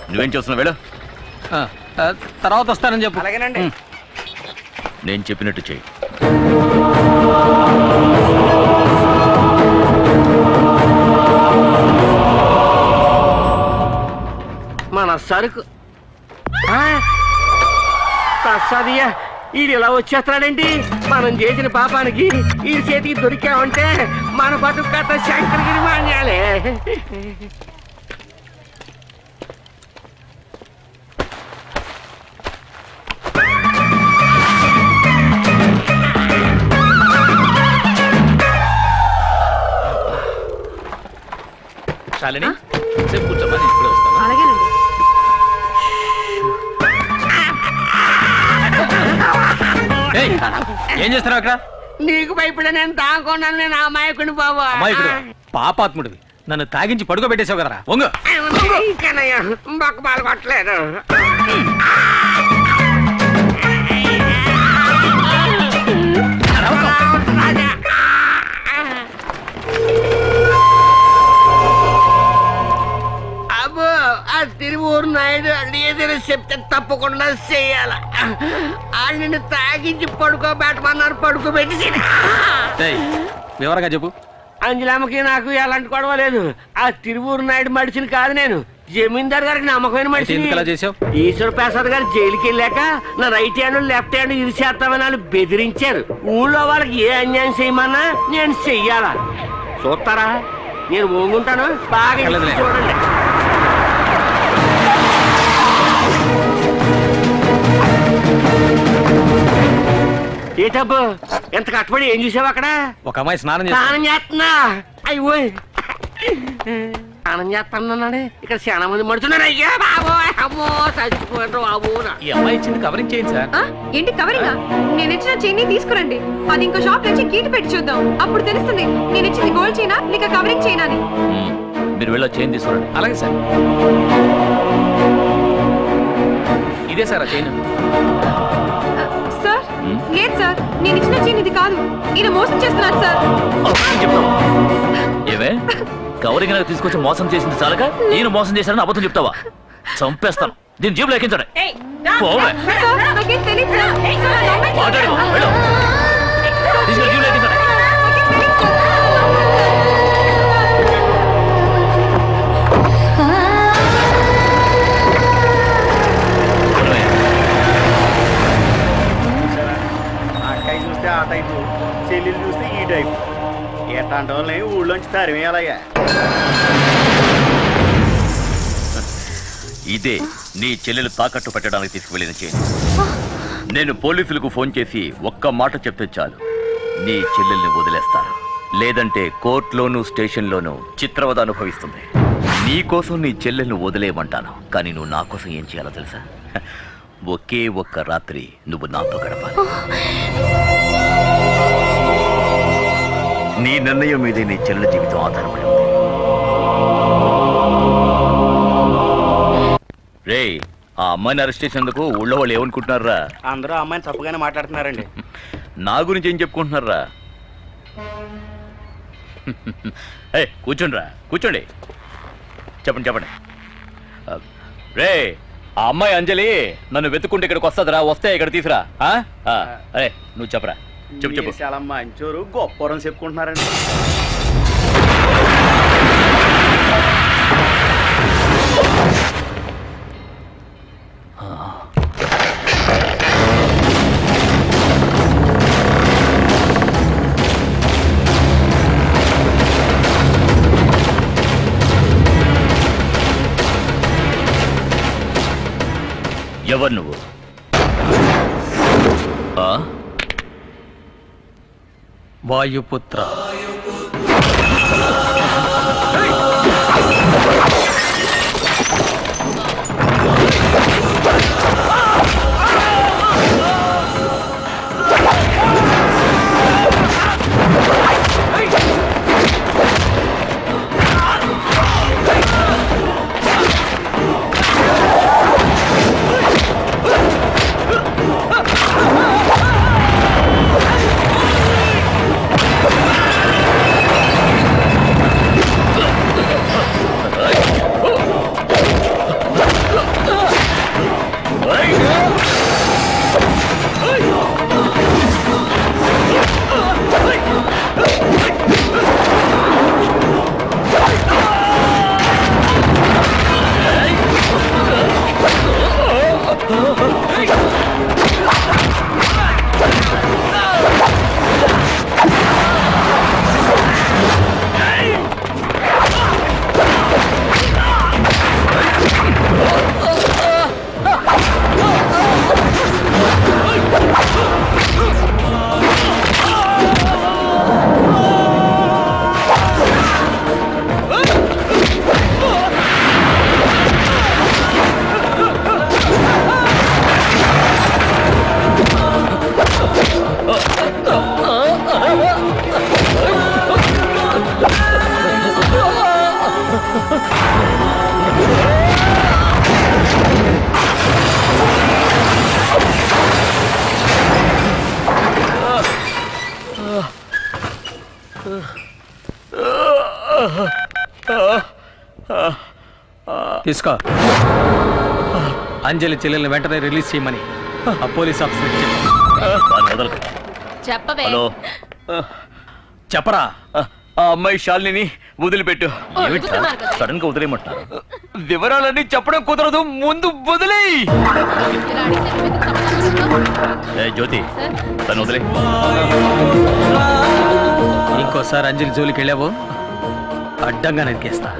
Speaker 9: నువ్వేం చేస్తున్నావు? వెళ్ళు.
Speaker 3: తర్వాత వస్తానని చెప్పు.
Speaker 2: అలాగేనండి.
Speaker 9: నేను చెప్పినట్టు చెయ్యి.
Speaker 2: మన సరుకు సదియా ఈడు ఇలా వచ్చేస్తాడండి. మనం చేసిన పాపానికి ఈ చేతికి దొరికామంటే మన బతుకు కథ శంకరగిరి మాన్యాలే.
Speaker 3: శాలిని, సేపు కూర్చోమ్మా, నేను ఇప్పుడే వస్తాను.
Speaker 7: అలాగేనండి.
Speaker 3: ఏం చేస్తున్నావు అక్కడ?
Speaker 2: నీకు భయపడే నేను తాగుకున్నాను. నేను అమాయకుని బాబు.
Speaker 3: అమాయకుడు, పాపాత్ముడివి. నన్ను తాగించి పడుకోబెట్టేసావు కదరా. వంగు.
Speaker 2: బొక్క పాలు కొట్టలేదు. అబ్బో, ఆ తిరువూరు నాయుడు ఏదైనా చెప్తే తప్పకుండా చెయ్యాల. వాళ్ళు నిన్ను తాగించి పడుకోబెట్టమన్నారు, పడుకోబెట్టి.
Speaker 3: వివరంగా చెప్పు.
Speaker 2: అంజలమ్మకి నాకు ఎలాంటి గొడవ లేదు. ఆ తిరువూరు నాయుడు మడిచిని కాదు నేను, జమీందార్ గారికి నమ్మకమైన మనిషి. ఈశ్వర ప్రసాద్ గారు జైలుకి వెళ్ళాక నా రైట్ హ్యాండ్ లెఫ్ట్ హ్యాండ్ ఇది చేస్తామని వాళ్ళు బెదిరించారు. ఊళ్ళో వాళ్ళకి ఏ అన్యాయం చేయమన్నా నేను చెయ్యాలా. చూస్తారా? నేను ఓంగుంటాను, బాగా చూడండి. ఏటబ్బు, ఎంత కష్టపడి ఏం చూసావు అక్కడ?
Speaker 3: ఒక అమ్మాయి స్నానం
Speaker 2: చేస్తున్నా. అయ్యో స్నానం చేస్తానన్నాడే, ఇక్కడ చాలా మంది మడుచున్నారు. అయ్యా బాబోయ్, అమ్మో చచ్చిపోయారు బాబు.
Speaker 3: ఈ అమ్మాయి ఇచ్చింది కవరింగ్ చేయండి సార్.
Speaker 7: ఏంటి కవరింగా? నేను ఇచ్చిన చైన్ తీసుకురండి, అది ఇంకో షాప్ నుంచి కీటు పెట్టి చూద్దాం, అప్పుడు తెలుస్తుంది నేను ఇచ్చింది గోల్డ్ చైనా లేక కవరింగ్ చైనా అని.
Speaker 9: మీరు వెళ్ళి చైన్ తీసుకురండి.
Speaker 3: అలాగే సార్. ఇదే సార్ ఆ చైన్.
Speaker 7: సార్ లేదు సార్, నేను ఇచ్చిన చైన్ ఇది కాదు, ఈయన మోసం చేస్తున్నాను సార్.
Speaker 9: ఏమే కవరింగ్ తీసుకొచ్చి మోసం చేసింది చాలక నేను మోసం చేశానని అబద్ధం చెప్తావా? చంపేస్తాను. దీని జేబులో ఎక్కించండి.
Speaker 10: అక్కయ్య చూస్తే ఆ టైపు, చెల్లెలు చూస్తే ఈ టైపు. ఎట్లాంటి వాళ్ళని ఊళ్ళోంచి తరిమేయాలయ్యా.
Speaker 9: ఇదే నీ చెల్లెలు తాకట్టు పెట్టడానికి తీసుకువెళ్ళిన చైన్. నేను పోలీసులకు ఫోన్ చేసి ఒక్క మాట చెప్తే చాలు, నీ చెల్లెల్ని వదిలేస్తారు. లేదంటే కోర్టులోనూ స్టేషన్లోనూ చిత్రవద అనుభవిస్తుంది. నీకోసం నీ చెల్లెల్ని వదిలేయమంటాను, కానీ నువ్వు నా కోసం ఏం చేయాలో తెలుసా? ఒకే ఒక్క రాత్రి నువ్వు నాతో గడపాలి. నీ నిర్ణయం మీదే నీ చెల్లెల జీవితం ఆధారపడి ఉంది. రే, ఆ అమ్మాయిని అరెస్ట్ చేసేందుకు ఊళ్ళో వాళ్ళు ఏమనుకుంటున్నారా?
Speaker 10: అందరూ అమ్మాయిని తప్పుగానే మాట్లాడుతున్నారండి.
Speaker 9: నా గురించి ఏం చెప్పుకుంటున్నారా? కూర్చోండిరా, కూర్చోండి. చెప్పండి చెప్పండి. రే, ఆ అమ్మాయి అంజలి నన్ను వెతుక్కుంటే ఇక్కడికి వస్తుందిరా, వస్తే ఇక్కడ తీసురా. అరే నువ్వు చెప్పరా, చెప్పు చెప్పు.
Speaker 10: చాలా మంచోరు గొప్పరం చెప్పుకుంటున్నారండి.
Speaker 9: ఎవరు నువ్వు?
Speaker 3: వాయుపుత్ర. తీసుకో. అంజలి చెల్లెల్ని వెంటనే రిలీజ్ చేయమని ఆ పోలీస్ ఆఫీసర్
Speaker 11: చెప్పవే.
Speaker 9: హలో,
Speaker 3: చెప్పరా.
Speaker 9: ఆ అమ్మాయి శాలిని వదిలిపెట్టు. సడన్ గా వదిలేయమంటారు. వివరాలన్నీ చెప్పడం కుదరదు, ముందు వదిలే. జ్యోతి, తను వదిలే.
Speaker 3: ఇంకోసారి అంజలి జోలికి వెళ్ళావు అడ్డంగా నరికేస్తా.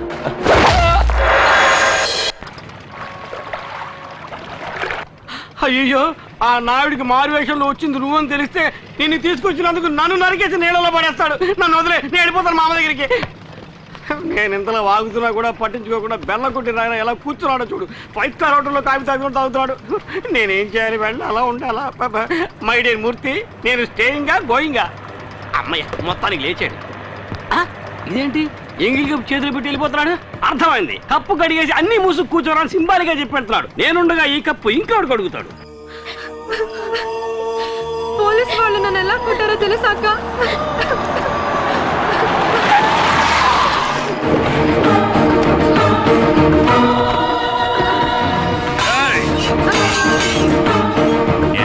Speaker 2: అయ్యో, ఆ నాయుడికి మారు వేషంలో వచ్చింది నువ్వని తెలిస్తే నిన్ను తీసుకొచ్చినందుకు నన్ను నరికేసి నీళ్ళలో పడేస్తాడు. నన్ను వదిలే, నేను వెళ్ళిపోతాను మామ దగ్గరికి.
Speaker 10: నేను ఇంతలో వాగుతున్నా కూడా పట్టించుకోకుండా బెల్ల కొట్టి రాయన ఎలా కూర్చున్నాడో చూడు. 5 స్టార్ హోటల్లో కాఫీ తాగుతున్నాడు. నేనేం చేయాలి? వెళ్ళాలా ఉండాలా? మై డియర్ మూర్తి, నేను స్టేయింగా గోయింగా? అమ్మయ్య, మొత్తానికి లేచాడు. ఇదేంటి ఎంగిల్ కప్పు చేతులు పెట్టి వెళ్ళిపోతున్నాడు? అర్థమైంది, కప్పు కడిగేసి అన్ని మూసుకు కూర్చోరాని సింబాలిగా చెప్పి వెళ్తున్నాడు. నేనుండగా ఈ కప్పు ఇంకోటి కడుగుతాడు.
Speaker 7: పోలీసు వాళ్ళు నన్ను ఎలా కొట్టారో తెలుసాక?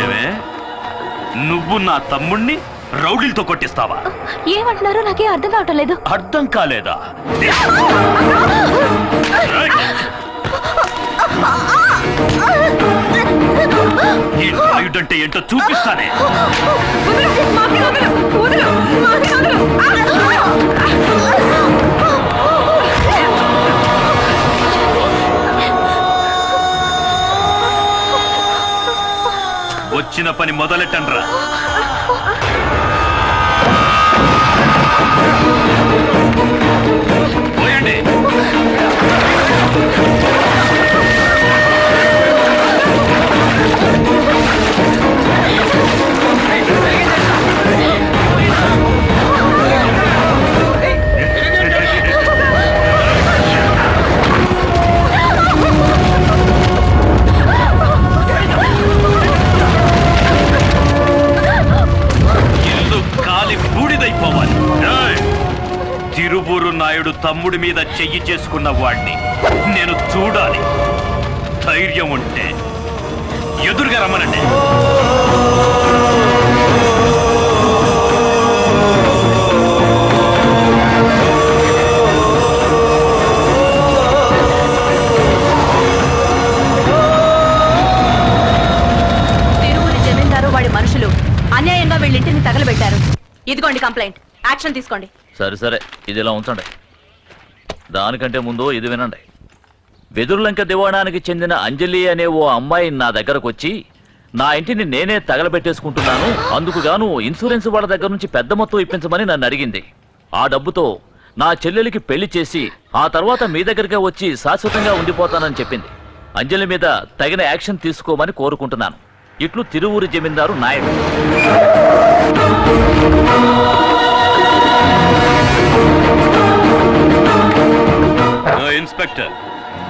Speaker 4: ఏమే, నువ్వు నా తమ్ముణ్ణి రౌడీలతో కొట్టిస్తావా?
Speaker 6: ఏమంటున్నారో నాకే అర్థం కావటం లేదు.
Speaker 4: అర్థం కాలేదా? ఈ రాయుడంటే ఏంటో చూపిస్తానే. వచ్చిన పని మొదలెట్టండ్రా. పోయండి. తిరువూరు నాయుడు తమ్ముడి మీద చెయ్యి చేసుకున్న వాడిని నేను చూడాలి. ధైర్యం ఉంటే ఎదురుగా రమ్మనండి.
Speaker 11: తిరువూరి జమీందారు వాడి మనుషులు అన్యాయంగా వీళ్ళింటిని తగలబెట్టారు. ఇదిగోండి కంప్లైంట్, యాక్షన్ తీసుకోండి.
Speaker 9: సరే సరే, ఇది ఇలా ఉంచండి. దానికంటే ముందు ఇది వినండి. వెదురులంక దివాణానికి చెందిన అంజలి అనే ఓ అమ్మాయి నా దగ్గరకు వచ్చి, నా ఇంటిని నేనే తగలబెట్టేసుకుంటున్నాను, అందుకు గాను ఇన్సూరెన్స్ వాళ్ళ దగ్గర నుంచి పెద్ద మొత్తం ఇప్పించమని నన్ను అడిగింది. ఆ డబ్బుతో నా చెల్లెలికి పెళ్లి చేసి ఆ తర్వాత మీ దగ్గరకే వచ్చి శాశ్వతంగా ఉండిపోతానని చెప్పింది. అంజలి మీద తగిన యాక్షన్ తీసుకోమని కోరుకుంటున్నాను. ఇట్లు తిరువూరి జమీందారు నాయుడు.
Speaker 4: ఇన్స్పెక్టర్,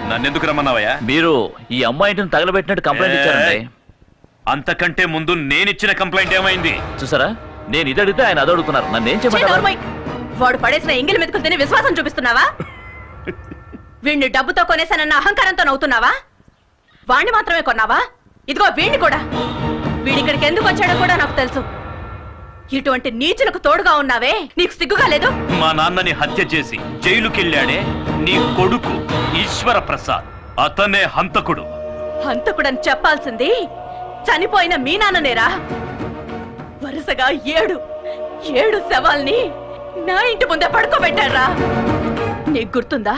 Speaker 4: నన్నెందుకు రమ్మన్నావయ్యా?
Speaker 9: మీరు ఈ అమ్మాయిని తగలబెట్టినట్టు కంప్లైంట్ ఇచ్చారండి.
Speaker 4: అంతకంటే ముందు నేనిచ్చిన కంప్లైంట్ ఏమైంది
Speaker 9: చూసారా? నేను ఇది అడిగితే ఆయన అది అడుగుతున్నారు. నన్నేం చెప్పండి?
Speaker 11: వాడు పడేసిన ఎంగిల్ మెతుకులు తిని విశ్వాసం చూపిస్తున్నావా? వీణ్ణి డబ్బుతో కొనేసానన్న అహంకారంతో నవ్వుతున్నావా? వాణ్ణి మాత్రమే కొన్నావా? ఇదిగో వీణ్ణి కూడా. వీడిక్కడికి ఎందుకు వచ్చాడో కూడా నాకు తెలుసు. ఇటువంటి నీచులకు తోడుగా ఉన్నావే, నీకు సిగ్గుగా లేదు?
Speaker 4: మా నాన్నని హత్య చేసి జైలుకెళ్ళాడే నీ కొడుకు ఈశ్వర ప్రసాద్, అతనే హంతకుడు.
Speaker 11: హంతకుడని చెప్పాల్సింది చనిపోయిన మీ నాన్ననేరా. వరుసగా 7 శవాల్ని నా ఇంటి ముందే పడుకోబెట్టారా. నీకు గుర్తుందా?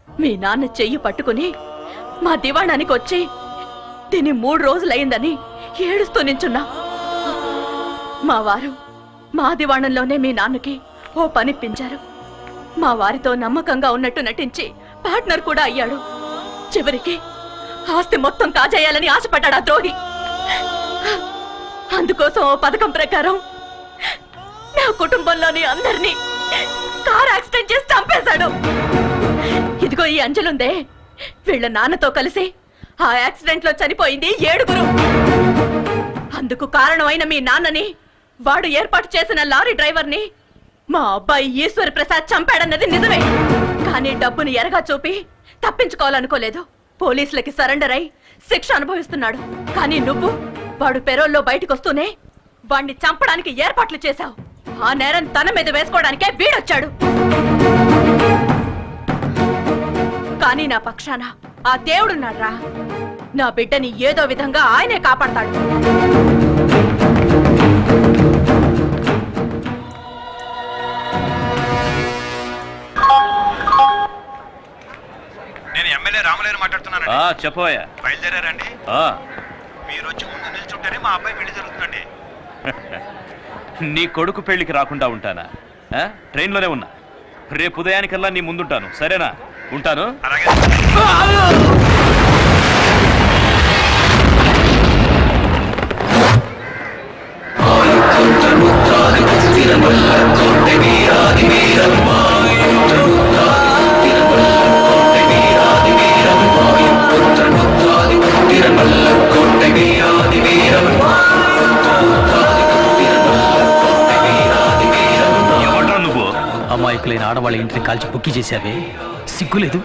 Speaker 11: మీ నాన్న చెయ్యి పట్టుకుని మా దివాణానికి వచ్చి దీని 3 రోజులయ్యిందని ఏడుస్తూ నించున్నా. మా వారు మా దివాణంలోనే మీ నాన్నకి ఓ పనిప్పించారు. మా వారితో నమ్మకంగా ఉన్నట్టు నటించి పార్ట్నర్ కూడా అయ్యాడు. చివరికి ఆస్తి మొత్తం కాజేయాలని ఆశపడ్డాడు ఆ ద్రోహి. అందుకోసం ఓ పథకం ప్రకారం నా కుటుంబంలోని అందరినీ కార్ యాక్సిడెంట్ చేసి చంపేశాడు. ఇదిగో ఈ అంజలుందే, వీళ్ళ నాన్నతో కలిసి ఆ యాక్సిడెంట్ లో చనిపోయింది 7. అందుకు కారణమైన మీ నాన్నని, వాడు ఏర్పాటు చేసిన లారీ డ్రైవర్ని మా అబ్బాయి ఈశ్వర్ ప్రసాద్ చంపాడన్నది నిజమే. కానీ డబ్బుని ఎరగా చూపి తప్పించుకోవాలనుకోలేదు. పోలీసులకి సరెండర్ అయి శిక్ష అనుభవిస్తున్నాడు. కానీ నువ్వు వాడు పెరోల్లో బయటకు వస్తూనే వాణ్ణి చంపడానికి ఏర్పాట్లు చేశావు. ఆ నేరం తన మీద వేసుకోవడానికే వీడొచ్చాడు. కానీ నా పక్షాన ఆ దేవుడున్నాడ్రా. నా బిడ్డని ఏదో విధంగా ఆయనే కాపాడతాడు.
Speaker 12: నేను ఎమ్మెల్యే రామలేరు మాట్లాడుతున్నాను.
Speaker 4: చెప్పవయ్యా.
Speaker 12: బయలుదేరారండి? మీరు వచ్చి ముందు నిల్చుంటేనే మా అబ్బాయి పెళ్లి జరుగుతుందండి.
Speaker 4: నీ కొడుకు పెళ్లికి రాకుండా ఉంటానా? ట్రైన్లోనే ఉన్నా. రేపు ఉదయానికల్లా నీ ముందుంటాను, సరేనా? ఉంటాను.
Speaker 3: అమాయకులైన ఆడవాళ్ళ ఇంటిని కాల్చి బుక్కి చేశావే, సిగ్గులేదు?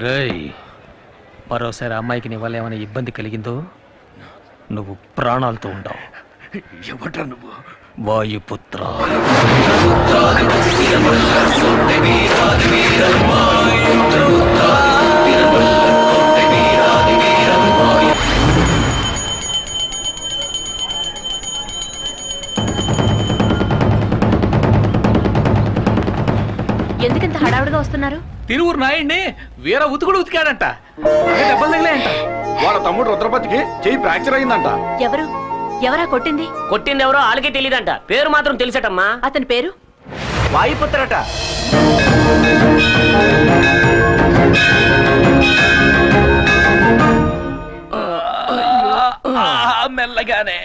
Speaker 3: రేయ్, మరోసారి అమ్మాయికి నీ వల్ల ఏమైనా ఇబ్బంది కలిగిందో నువ్వు ప్రాణాలతో ఉండవు.
Speaker 4: ఎవడ్రా నువ్వు?
Speaker 3: వాయుపుత్ర.
Speaker 11: ఎందుకంత హడావుడిగా వస్తున్నారు?
Speaker 13: తిరువురు నాయుడిని వీర ఉతుకుడు ఉతికాడంట, దెబ్బలు తగిలాయంట. వాళ్ళ తమ్ముడు రుద్రపతికి చెయ్యి ఫ్రాక్చర్ అయిందంట.
Speaker 11: ఎవరా కొట్టింది?
Speaker 2: కొట్టింది ఎవరో వాళ్ళకే తెలియదంట, పేరు మాత్రం తెలిసటమ్మా.
Speaker 11: అతని పేరు
Speaker 2: వాయుపుత్రట.
Speaker 13: మెల్లగానే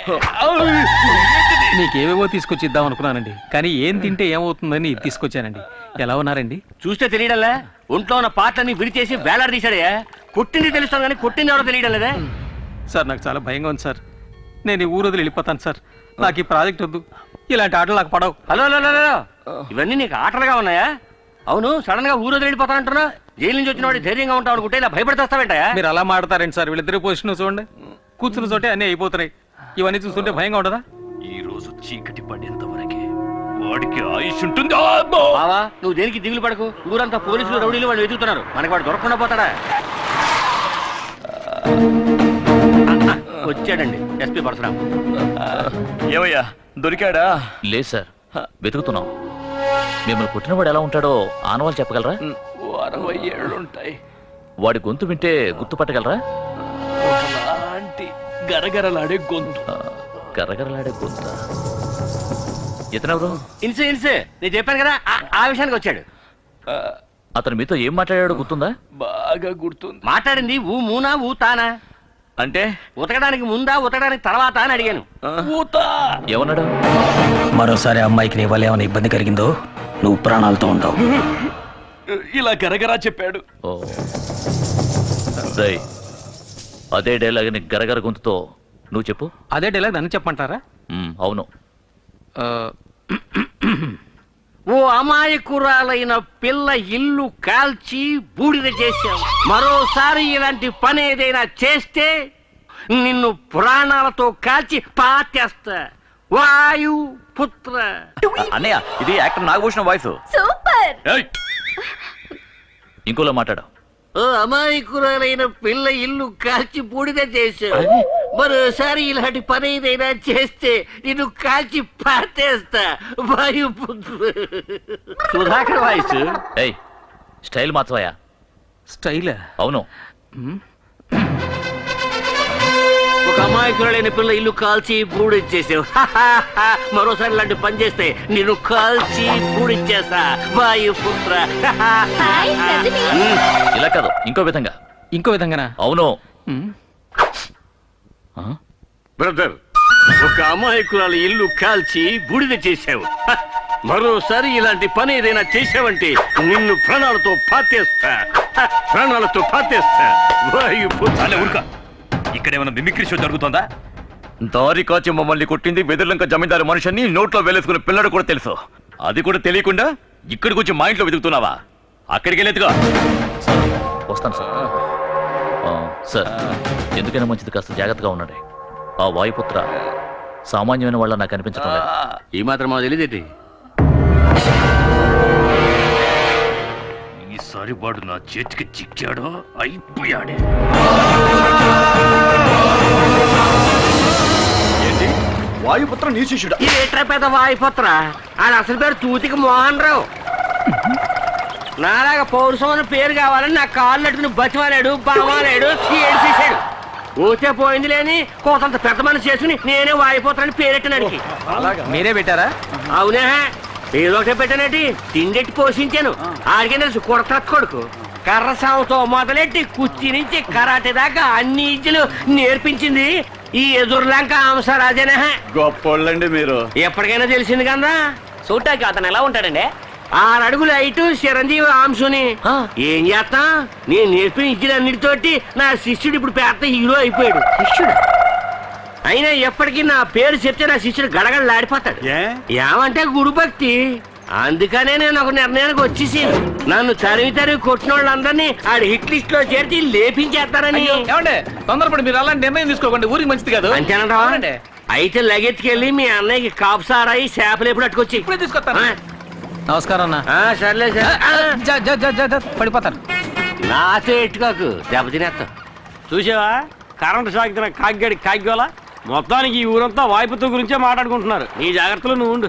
Speaker 3: నీకేవేవో తీసుకొచ్చి ఇద్దాం అనుకున్నానండి, కానీ ఏం తింటే ఏమవుతుందని ఇది తీసుకొచ్చానండి. ఎలా ఉన్నారండి?
Speaker 2: చూస్తే తెలియడలే, ఒంట్లో ఉన్న పాటలన్నీ విడిచేసి వేలాడదీశాడే. కొట్టింది తెలుస్తాను కానీ కొట్టింది ఎవరో తెలియడం లేదే.
Speaker 3: సార్ నాకు చాలా భయంగా ఉంది సార్, నేను ఈ ఊరు వదిలి వెళ్ళిపోతాను సార్. నాకు ఈ ప్రాజెక్ట్ వద్దు, ఇలాంటి ఆటలు నాకు పడవు.
Speaker 2: హలో హలో హలో, ఇవన్నీ నీకు ఆటలుగా ఉన్నాయా? అవును, సడన్ గా ఊరు వదిలి వెళ్ళిపోతానంటున్నా. జైలు నుంచి వచ్చిన వాడు ధైర్యంగా ఉంటావు అనుకుంటే ఇలా భయపడతాస్తావేంటయా?
Speaker 3: మీరు అలా మాడతారండి సార్. వీళ్ళిద్దరి పొజిషన్ చూడండి, కూర్చున్న చోటే అన్నీ అయిపోతున్నాయి. ఇవన్నీ చూస్తుంటే భయంగా ఉండదా?
Speaker 4: ఈ రోజు చీకటి పడేంత వరకే వాడికి ఆయుష్ ఉంటుంది.
Speaker 2: బావా, నువ్వు దేనికి దిగులు పడకు. ఊరంతా పోలీసులు రౌడీలు వాళ్ళు వెతుకుతున్నారు, మనకి వాడు దొరకకుండా పోతాడా? వచ్చాడండి ఎస్పీ పరశురాం.
Speaker 4: ఏమయ్యా, దొరికాడా?
Speaker 9: లేదు సార్, వెతుకుతున్నాం. మిమ్మల్ని పుట్టినవాడు ఎలా ఉంటాడో ఆనవాళ్ళు చెప్పగలరా?
Speaker 13: 60 ఏళ్ళుంటాయి.
Speaker 9: వాడి గొంతు వింటే గుర్తుపట్టగలరా?
Speaker 13: ఒకలాంటి గరగరలాడే గొంతు.
Speaker 9: గరగరలాడే గొంత. ఇతనెవరు?
Speaker 2: ఇన్సే ఇన్సే, నేను చెప్పాను కదా, ఆ విషయానికి వచ్చాడు.
Speaker 9: అతను మీతో ఏం మాట్లాడాడో గుర్తుందా?
Speaker 13: బాగా గుర్తుంది.
Speaker 2: మాట్లాడింది ఊ మూనా ఊ తానా
Speaker 4: అంటే
Speaker 2: ఉతకడానికి ముందా ఉతకడానికి తర్వాత అని అడిగాను.
Speaker 9: ఏమన్నాడు?
Speaker 3: మరోసారి అమ్మాయికి నీ వల్ల ఏమైనా ఇబ్బంది కలిగిందో నువ్వు ప్రాణాలతో ఉండవు.
Speaker 13: ఇలా గరగరా చెప్పాడు.
Speaker 9: అదే డైలాగ్ ని గరగర గొంతుతో నువ్వు చెప్పు.
Speaker 3: అదే డైలాగ్ నన్ను చెప్పమంటారా?
Speaker 9: అవును.
Speaker 2: ఓ అమాయకురాలైన పిల్ల ఇల్లు కాల్చి బూడిద చేశావు. మరోసారి ఇలాంటి పని ఏదైనా చేస్తే నిన్ను ప్రాణాలతో కాల్చి పాతేస్తా. వాయు పుత్ర.
Speaker 9: అన్నయ్య, ఇది యాక్టర్ నాగభూషణ వాయిస్.
Speaker 6: సూపర్.
Speaker 9: ఇంకోలో మాట్లాడు.
Speaker 2: ఓ అమాయకురాలైన పిల్ల ఇల్లు కాల్చి బూడిద చేశావు. మరోసారి ఇలాంటి పని ఏదైనా చేస్తే నిన్ను కాల్చి పాతేస్తా. వాయు పుత్ర. సుధాకర్ వాయిస్.
Speaker 9: ఏయ్, స్టైల్ మార్చవయ్యా.
Speaker 3: స్టైల్?
Speaker 9: అవును.
Speaker 2: ఒక అమాయకురాలైన పిల్ల ఇల్లు కాల్చి బూడిచ్చేసావు. మరోసారి ఇలాంటి పని చేస్తే నిన్ను కాల్చి బూడిచ్చేస్తా. వాయుపుత్ర.
Speaker 9: ఇలా కాదు, ఇంకో విధంగా.
Speaker 3: ఇంకో విధంగానా?
Speaker 9: అవును.
Speaker 2: బ్రదర్, ఒక అమాయకురాలు ఇల్లు కాల్చి బూడిద చేశావు. మరోసారి ఇలాంటి పని ఏదైనా చేశావంటే నిన్ను ప్రాణాలతో పాతేస్తా. ప్రాణాలతో పాతేస్తా.
Speaker 4: వాయుపుత్ర. ఇక్కడేమైనా మిమిక్రీ షో జరుగుతుందా?
Speaker 9: దారి కాచి మమ్మల్ని కొట్టింది వెదుర్లంక జమీందారు మనుషుని నోట్లో వేలేసుకున్న పిల్లడు కూడా తెలుసు. అది కూడా తెలియకుండా ఇక్కడికి వచ్చి మా ఇంట్లో వెతుకుతున్నావా? అక్కడికి వెళ్ళేదిగా.
Speaker 14: వస్తాను సార్. సార్, ఎందుకైనా మంచిది కాస్త జాగ్రత్తగా ఉండండి. ఆ వాయుపుత్ర సామాన్యమైన వాళ్ళ నాకు అనిపించడం లేదు.
Speaker 2: ఈ మాత్రం మాకు తెలియదేంటి?
Speaker 4: ఈసారి వాడు నా చేతికి చిక్కాడో అయిపోయాడే.
Speaker 13: ఏంటి వాయుపుత్ర నీ శిష్యుడా?
Speaker 2: ఏట్రా పెద్ద వాయుపుత్ర? ఆయన అసలు పేరు తూతికి మోహన్ రావు. నాలాగా పౌరుషం అన్న పేరు కావాలని నా కాళ్ళు నట్టుకుని బతిమాలాడు, బామాలాడు, ఏడ్చేశాడు. పోతే పోయింది లేని కోతంత పెద్ద మనసు చేసుకుని నేనే వాయుపుత్రని పేరెట్టినానికి.
Speaker 3: మీరే పెట్టారా?
Speaker 2: అవునే, ఏదో ఒకటే పెట్టానండి. తిండెట్టి పోషించాను. ఆడికే తెలుసు కొడత కొడుకు. కర్ర సాగుతో మొదలెట్టి కుర్చీ నుంచి కరాటే దాకా అన్ని ఇజ్జలు నేర్పించింది ఈ ఎదురులంక అంశరాజనే.
Speaker 13: గొప్పోళ్ళండి మీరు.
Speaker 2: ఎప్పటికైనా తెలిసింది కదా.
Speaker 5: చూడటానికి అతను ఎలా ఉంటాడండి?
Speaker 2: 6 అడుగులు హైటు, చిరంజీవి అంశుని. ఏం చేస్తా, నేను నేర్పిన ఇజ్జలన్నిటితోటి నా శిష్యుడు ఇప్పుడు పెద్ద హీరో అయిపోయాడు. శిష్యుడు అయినా ఎప్పటికీ నా పేరు చెప్తే నా శిష్యుడు గడగడలాడిపోతాడు. ఏమంటే గురు భక్తి. అందుకనే నేను ఒక నిర్ణయానికి వచ్చేసి నన్ను తరివి కొట్టిన వాళ్ళందరినీ ఆడి హిట్ లిస్ట్ లో చేర్చి లేపించేస్తారని.
Speaker 3: తొందరపడి మీరు అలాంటి నిర్ణయం తీసుకోకండి, ఊరికి మంచిది కాదు.
Speaker 2: అంతేనంటావా? అయితే లగెత్తుకెళ్ళి మీ అన్నయ్యకి కాపు సారాయి చేపలు ఎప్పుడు అట్టుకొచ్చి
Speaker 3: ఇప్పుడే తీసుకొస్తాను. నమస్కారం అన్న.
Speaker 2: సర్లే సార్.
Speaker 3: పడిపోతాను.
Speaker 2: నాతో ఎట్టుకోకు, దెబ్బతినేస్తా.
Speaker 10: చూసావా కరెంటు సాగుతున్న కాగ్గాడి కాగ్యోలా? మొత్తానికి ఈ ఊరంతా వాయుపుత్ర గురించే మాట్లాడుకుంటున్నారు. నీ జాగ్రత్తలో నువ్వు ఉండు.